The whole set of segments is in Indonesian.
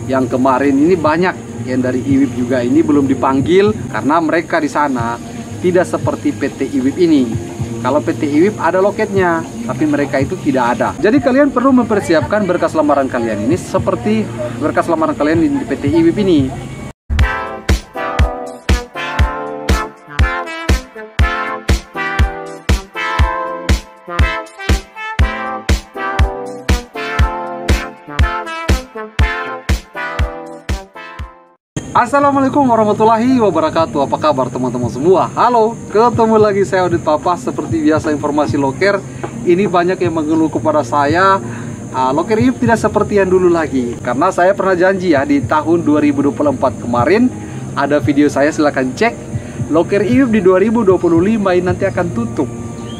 Yang kemarin ini banyak yang dari IWIB juga ini belum dipanggil karena mereka di sana tidak seperti PT IWIB ini. Kalau PT IWIB ada loketnya, tapi mereka itu tidak ada. Jadi kalian perlu mempersiapkan berkas lamaran kalian ini seperti berkas lamaran kalian di PT IWIB ini. Assalamualaikum warahmatullahi wabarakatuh. Apa kabar teman-teman semua? Halo, ketemu lagi saya Audit Papa. Seperti biasa informasi loker ini banyak yang mengeluh kepada saya, loker IWIB tidak seperti yang dulu lagi. Karena saya pernah janji ya di tahun 2024 kemarin ada video saya, silahkan cek. Loker IWIB di 2025 ini nanti akan tutup.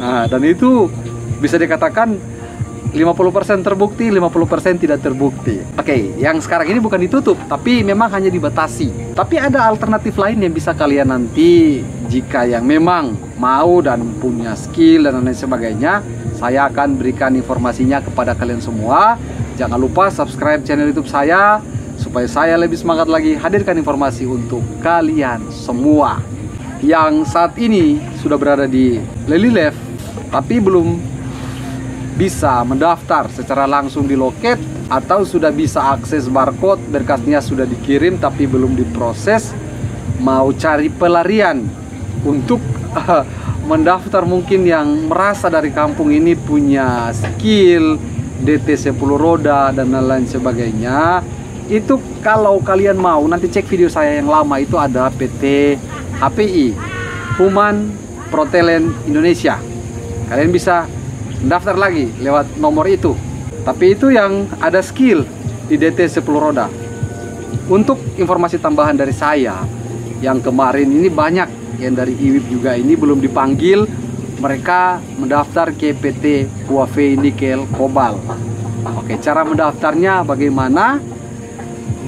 Nah, dan itu bisa dikatakan 50% terbukti, 50% tidak terbukti. Oke, yang sekarang ini bukan ditutup, tapi memang hanya dibatasi. Tapi ada alternatif lain yang bisa kalian nanti, jika yang memang mau dan punya skill dan lain sebagainya, saya akan berikan informasinya kepada kalian semua. Jangan lupa subscribe channel YouTube saya, supaya saya lebih semangat lagi hadirkan informasi untuk kalian semua. Yang saat ini sudah berada di Lelylef, tapi belum bisa mendaftar secara langsung di loket, atau sudah bisa akses barcode, berkasnya sudah dikirim tapi belum diproses, mau cari pelarian untuk mendaftar, mungkin yang merasa dari kampung ini punya skill DT 10 roda dan lain sebagainya. Itu kalau kalian mau, nanti cek video saya yang lama, itu ada PT HPI, Human Protelen Indonesia. Kalian bisa mendaftar lagi lewat nomor itu. Tapi itu yang ada skill di DT 10 roda. Untuk informasi tambahan dari saya, yang kemarin ini banyak yang dari IWIB juga ini belum dipanggil. Mereka mendaftar ke PT Huawei Nikel Kobalt. Oke, cara mendaftarnya bagaimana?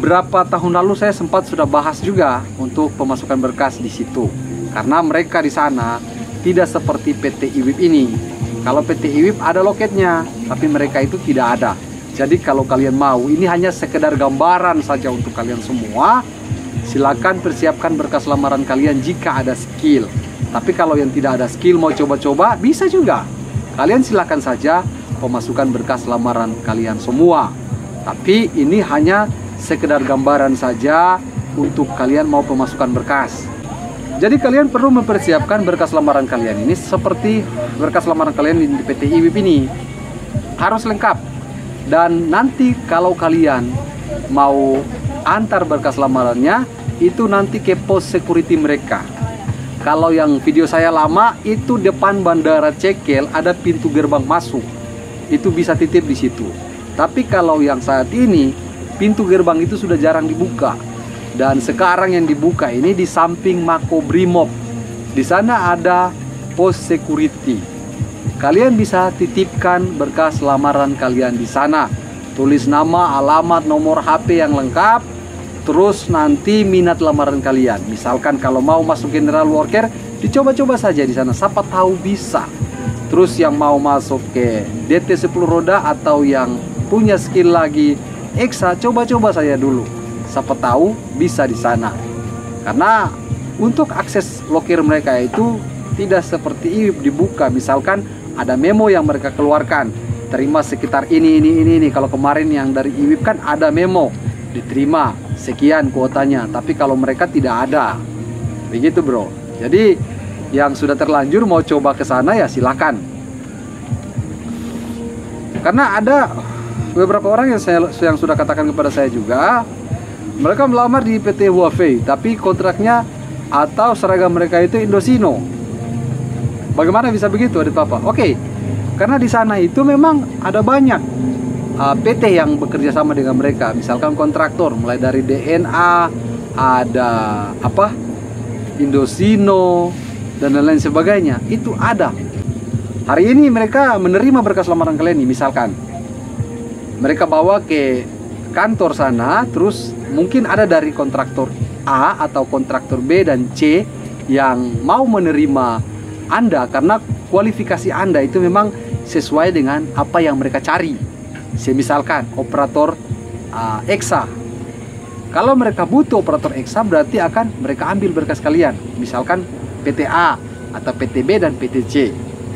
Berapa tahun lalu saya sempat sudah bahas juga untuk pemasukan berkas di situ. Karena mereka di sana tidak seperti PT IWIB ini. Kalau PT IWIB ada loketnya, tapi mereka itu tidak ada. Jadi kalau kalian mau, ini hanya sekedar gambaran saja untuk kalian semua. Silakan persiapkan berkas lamaran kalian jika ada skill. Tapi kalau yang tidak ada skill, mau coba-coba, bisa juga. Kalian silakan saja pemasukan berkas lamaran kalian semua. Tapi ini hanya sekedar gambaran saja untuk kalian mau pemasukan berkas. Jadi kalian perlu mempersiapkan berkas lamaran kalian ini seperti berkas lamaran kalian di PT IWIB ini. Harus lengkap. Dan nanti kalau kalian mau antar berkas lamarannya, itu nanti ke pos security mereka. Kalau yang video saya lama, itu depan Bandara Cekel ada pintu gerbang masuk. Itu bisa titip di situ. Tapi kalau yang saat ini, pintu gerbang itu sudah jarang dibuka. Dan sekarang yang dibuka ini di samping Makobrimob. Di sana ada pos security. Kalian bisa titipkan berkas lamaran kalian di sana. Tulis nama, alamat, nomor HP yang lengkap. Terus nanti minat lamaran kalian. Misalkan kalau mau masuk general worker, dicoba-coba saja di sana. Siapa tahu bisa. Terus yang mau masuk ke DT 10 roda atau yang punya skill lagi EXA, coba-coba saja dulu. Siapa tahu bisa di sana. Karena untuk akses loker mereka itu tidak seperti IWIB dibuka. Misalkan ada memo yang mereka keluarkan, terima sekitar ini. Kalau kemarin yang dari IWIB kan ada memo, diterima sekian kuotanya. Tapi kalau mereka tidak ada. Begitu bro. Jadi yang sudah terlanjur mau coba ke sana ya silakan. Karena ada beberapa orang yang sudah katakan kepada saya juga, mereka melamar di PT Huawei, tapi kontraknya atau seragam mereka itu Indosino. Bagaimana bisa begitu, Audit Papa? Oke, karena di sana itu memang ada banyak PT yang bekerja sama dengan mereka. Misalkan kontraktor, mulai dari DNA, ada Indosino, dan lain sebagainya. Itu ada. Hari ini mereka menerima berkas lamaran kalian nih, misalkan. Mereka bawa ke kantor sana, terus mungkin ada dari kontraktor A atau kontraktor B dan C yang mau menerima Anda karena kualifikasi Anda itu memang sesuai dengan apa yang mereka cari. Misalkan operator EXA Kalau mereka butuh operator exam, berarti akan mereka ambil berkas kalian. Misalkan PTA atau PTB dan PTC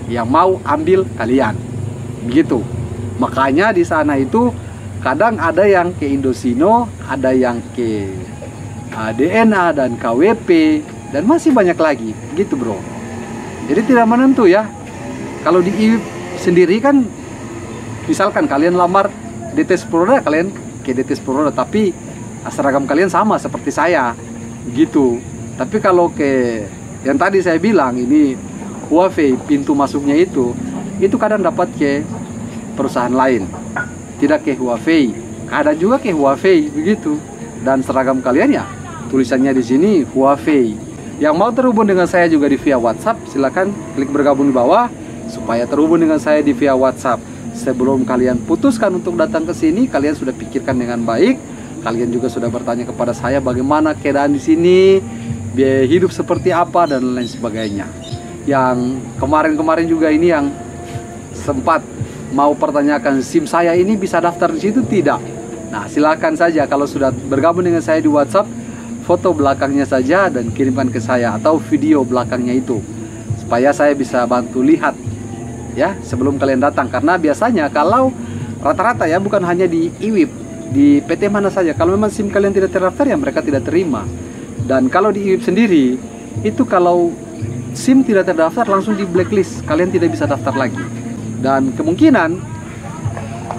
yang mau ambil kalian. Begitu. Makanya di sana itu kadang ada yang ke Indosino, ada yang ke DNA dan KWP, dan masih banyak lagi. Gitu bro. Jadi tidak menentu ya. Kalau di IWIP sendiri kan, misalkan kalian lamar DT Purwoda, kalian ke DT Purwoda, tapi seragam kalian sama seperti saya gitu. Tapi kalau ke yang tadi saya bilang, ini Huawei, pintu masuknya itu kadang dapat ke perusahaan lain, tidak ke Huawei, kadang juga ke Huawei begitu. Dan seragam kalian ya tulisannya di sini Huawei. Yang mau terhubung dengan saya juga di via WhatsApp, silakan klik bergabung di bawah supaya terhubung dengan saya di via WhatsApp. Sebelum kalian putuskan untuk datang ke sini, kalian sudah pikirkan dengan baik. Kalian juga sudah bertanya kepada saya bagaimana keadaan di sini, biaya hidup seperti apa dan lain sebagainya. Yang kemarin-kemarin juga ini yang sempat mau pertanyakan SIM saya ini bisa daftar di situ tidak? Nah, silakan saja kalau sudah bergabung dengan saya di WhatsApp, foto belakangnya saja dan kirimkan ke saya atau video belakangnya itu supaya saya bisa bantu lihat ya sebelum kalian datang. Karena biasanya kalau rata-rata ya, bukan hanya di IWIP, di PT mana saja, kalau memang SIM kalian tidak terdaftar ya mereka tidak terima. Dan kalau di IWIP sendiri itu kalau SIM tidak terdaftar langsung di blacklist, kalian tidak bisa daftar lagi. Dan kemungkinan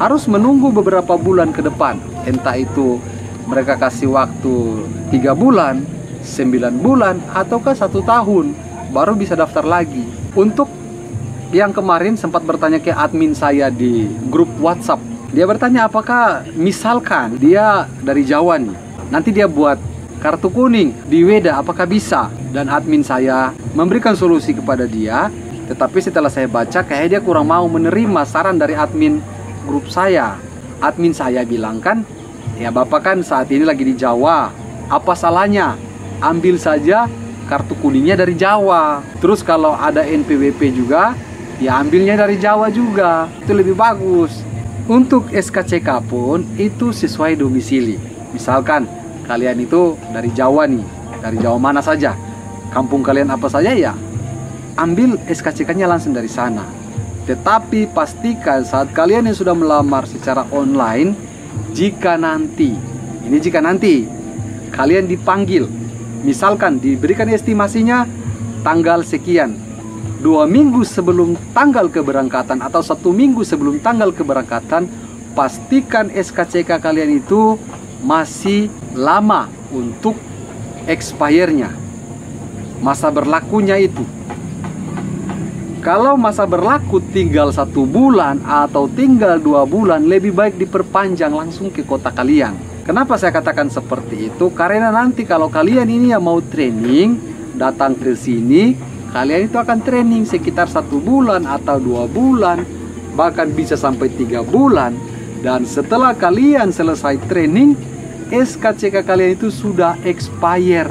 harus menunggu beberapa bulan ke depan, entah itu mereka kasih waktu 3 bulan, 9 bulan, ataukah 1 tahun baru bisa daftar lagi. Untuk yang kemarin sempat bertanya ke admin saya di grup WhatsApp, dia bertanya apakah misalkan dia dari Jawa nih, nanti dia buat kartu kuning di Weda, apakah bisa? Dan admin saya memberikan solusi kepada dia, tetapi setelah saya baca kayaknya dia kurang mau menerima saran dari admin grup saya. Admin saya bilang kan, ya Bapak kan saat ini lagi di Jawa, apa salahnya? Ambil saja kartu kuningnya dari Jawa. Terus kalau ada NPWP juga, ya ambilnya dari Jawa juga, itu lebih bagus. Untuk SKCK pun itu sesuai domisili. Misalkan kalian itu dari Jawa nih, dari Jawa mana saja, kampung kalian apa saja ya, ambil SKCK-nya langsung dari sana. Tetapi pastikan saat kalian yang sudah melamar secara online, jika nanti kalian dipanggil, misalkan diberikan estimasinya tanggal sekian, 2 minggu sebelum tanggal keberangkatan atau 1 minggu sebelum tanggal keberangkatan, pastikan SKCK kalian itu masih lama untuk expire-nya, masa berlakunya itu. Kalau masa berlaku tinggal 1 bulan atau tinggal 2 bulan, lebih baik diperpanjang langsung ke kota kalian. Kenapa saya katakan seperti itu? Karena nanti kalau kalian ini yang mau training, datang ke sini, kalian itu akan training sekitar 1 bulan atau 2 bulan, bahkan bisa sampai 3 bulan. Dan setelah kalian selesai training, SKCK kalian itu sudah expire.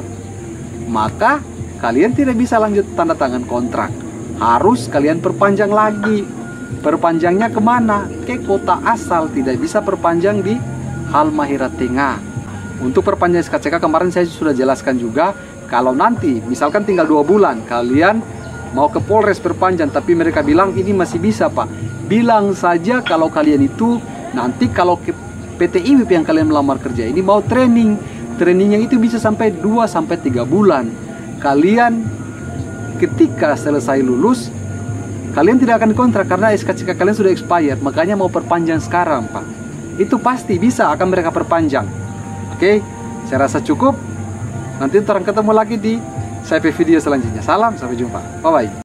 Maka kalian tidak bisa lanjut tanda tangan kontrak. Harus kalian perpanjang lagi. Perpanjangnya kemana? Ke kota asal, tidak bisa perpanjang di Halmahera Tengah. Untuk perpanjang SKCK kemarin saya sudah jelaskan juga. Kalau nanti misalkan tinggal 2 bulan kalian mau ke Polres perpanjang, tapi mereka bilang ini masih bisa Pak, bilang saja kalau kalian itu nanti kalau ke PT IWIP yang kalian melamar kerja ini mau trainingnya itu bisa sampai 2-3 bulan. Kalian ketika selesai lulus, kalian tidak akan kontrak karena SKCK kalian sudah expired. Makanya mau perpanjang sekarang Pak, itu pasti bisa akan mereka perpanjang. Oke, saya rasa cukup. Nanti terang ketemu lagi di video selanjutnya. Salam, sampai jumpa. Bye-bye.